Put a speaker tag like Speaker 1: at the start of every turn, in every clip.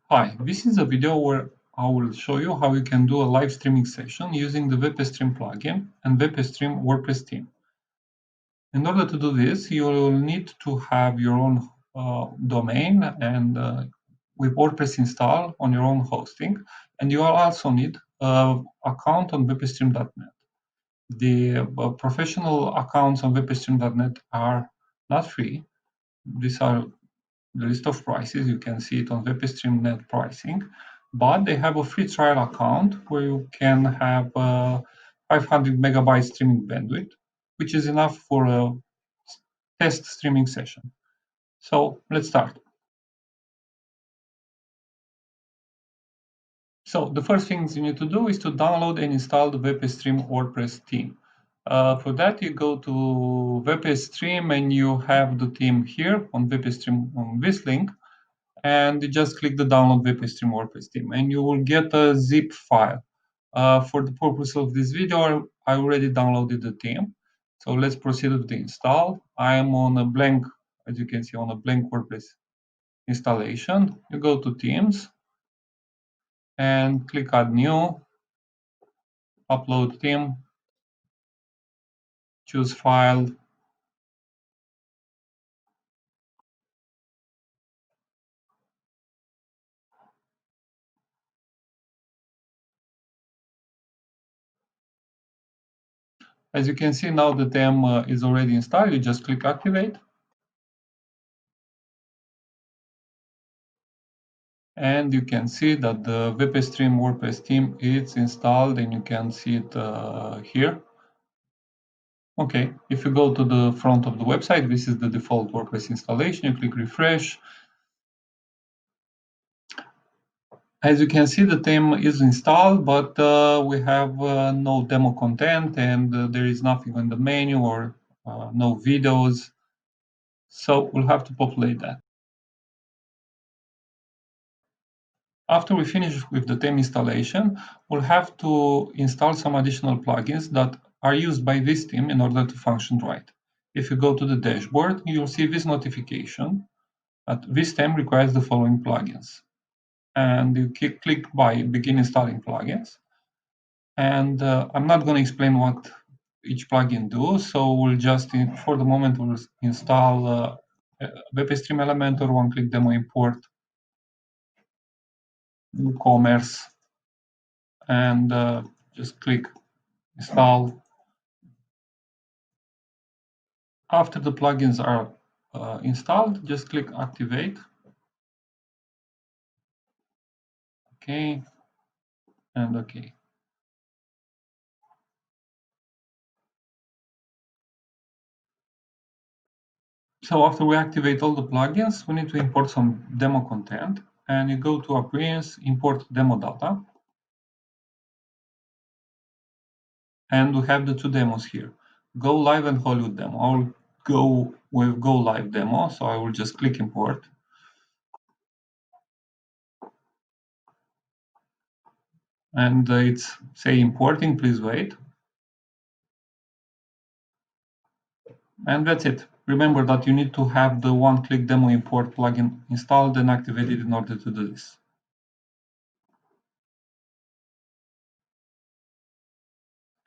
Speaker 1: Hi, this is a video where I will show you how you can do a live streaming session using the WpStream plugin and WpStream WordPress theme. In order to do this, you will need to have your own domain and with WordPress installed on your own hosting, and you will also need an account on WpStream.net. The professional accounts on WpStream.net are not free. These are the list of prices. You can see it on WpStream Net pricing, but they have a free trial account where you can have 500 megabytes streaming bandwidth, which is enough for a test streaming session. So let's start. So the first things you need to do is to download and install the WpStream WordPress theme. For that, you go to WpStream and you have the theme here on WpStream on this link. And you just click the download WpStream WordPress theme, and you will get a zip file. For the purpose of this video, I already downloaded the theme. So let's proceed with the install. I am on a blank, as you can see, on a blank WordPress installation. You go to Themes and click Add New, Upload Theme, choose File. As you can see, now the theme is already installed. You just click Activate. And you can see that the WpStream WordPress theme is installed, and you can see it here. Okay, if you go to the front of the website, this is the default WordPress installation. You click refresh. As you can see, the theme is installed, but we have no demo content, and there is nothing on the menu or no videos. So we'll have to populate that. After we finish with the theme installation, we'll have to install some additional plugins that are used by this theme in order to function right. If you go to the dashboard, you'll see this notification that this theme requires the following plugins. And you click by begin installing plugins. And I'm not going to explain what each plugin does, so we'll just, for the moment, we'll install WpStream Elementor, one-click demo import, WooCommerce, and just click install. After the plugins are installed, just click activate. Okay, and okay. So after we activate all the plugins, we need to import some demo content, and you go to Appearance, import demo data. And we have the two demos here, Go Live and Hollywood demo. I'll go with Go Live demo, so I will just click import. And it's say importing, please wait. And that's it. Remember that you need to have the one-click demo import plugin installed and activated in order to do this.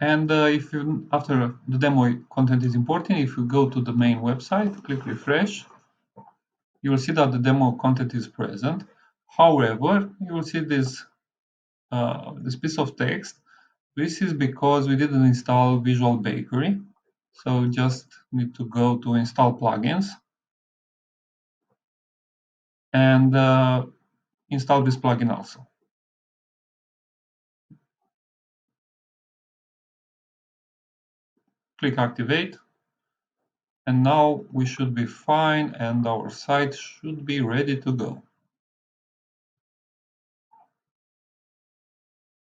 Speaker 1: And if you, after the demo content is importing, if you go to the main website, click refresh, you will see that the demo content is present. However, you will see this piece of text. This is because we didn't install Visual Bakery. So just need to go to install plugins and install this plugin also. Click activate. And now we should be fine and our site should be ready to go.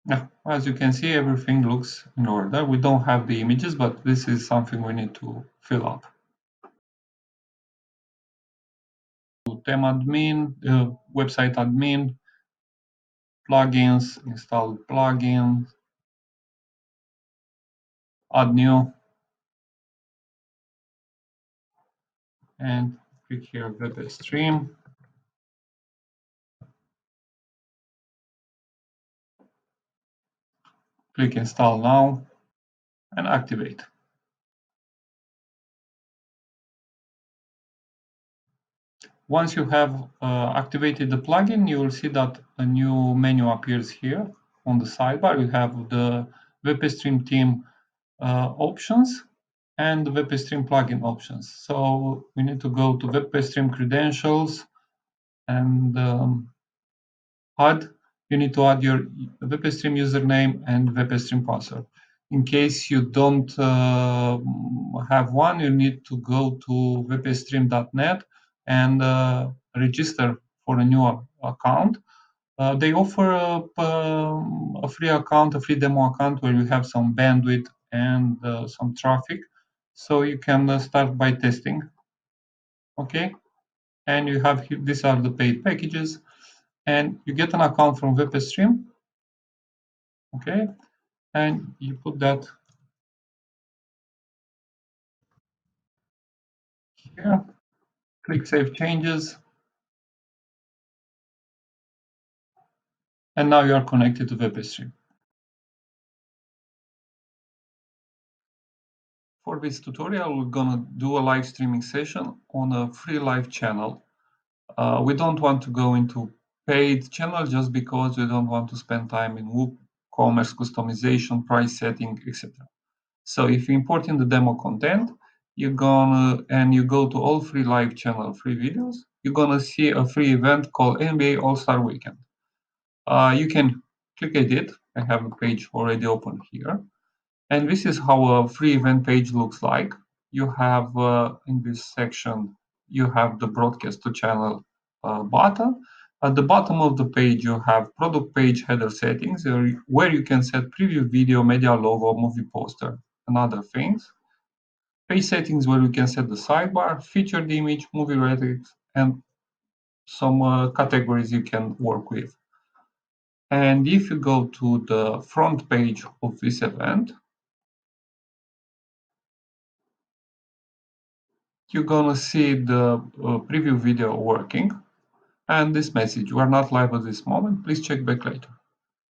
Speaker 1: Now, as you can see, everything looks in order. We don't have the images, but this is something we need to fill up. Theme admin, website admin, plugins, install plugins, add new, and click here WpStream. Click Install Now and activate. Once you have activated the plugin, you will see that a new menu appears here on the sidebar. You have the WpStream theme options and the WpStream plugin options. So we need to go to WpStream credentials and you need to add your WpStream username and WpStream password. In case you don't have one, you need to go to wpstream.net and register for a new account. They offer a free account, a free demo account where you have some bandwidth and some traffic. So you can start by testing. Okay. And you have these are the paid packages. And you get an account from WpStream. Okay. And you put that here. Click Save Changes. And now you are connected to WpStream. For this tutorial, we're going to do a live streaming session on a free live channel. We don't want to go into paid channel just because we don't want to spend time in WooCommerce customization, price setting, etc. So if you import in the demo content, you go to all free live channel free videos, you're gonna see a free event called NBA All-Star Weekend. You can click edit. I have a page already open here. And this is how a free event page looks like. You have in this section, you have the broadcast to channel button. At the bottom of the page, you have product page header settings where you can set preview video, media logo, movie poster, and other things. Page settings where you can set the sidebar, featured image, movie ratings, and some categories you can work with. And if you go to the front page of this event, you're gonna see the preview video working and this message, you are not live at this moment, please check back later.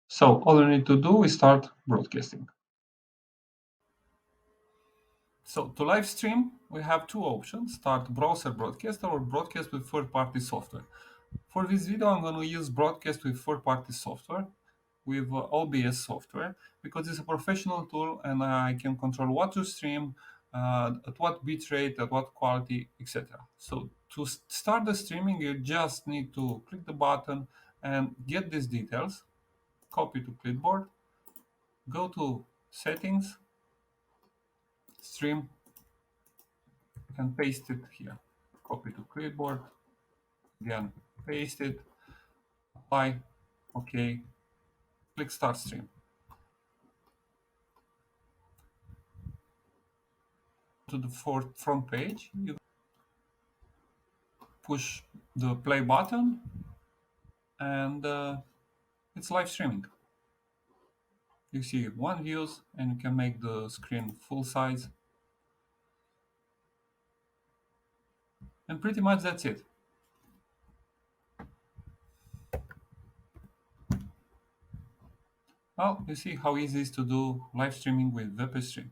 Speaker 1: So all you need to do is start broadcasting. So to live stream, we have two options, start browser broadcast or broadcast with third-party software. For this video, I'm going to use broadcast with third-party software, with OBS software, because it's a professional tool and I can control what to stream, at what bitrate, at what quality, etc. So to start the streaming, you just need to click the button and get these details, copy to clipboard, go to settings, stream, and paste it here. Copy to clipboard, again, paste it, apply, OK, click Start Stream. To the front page, you push the play button and it's live streaming. You see 1 views and you can make the screen full size. And pretty much that's it. Well, you see how easy it is to do live streaming with WpStream.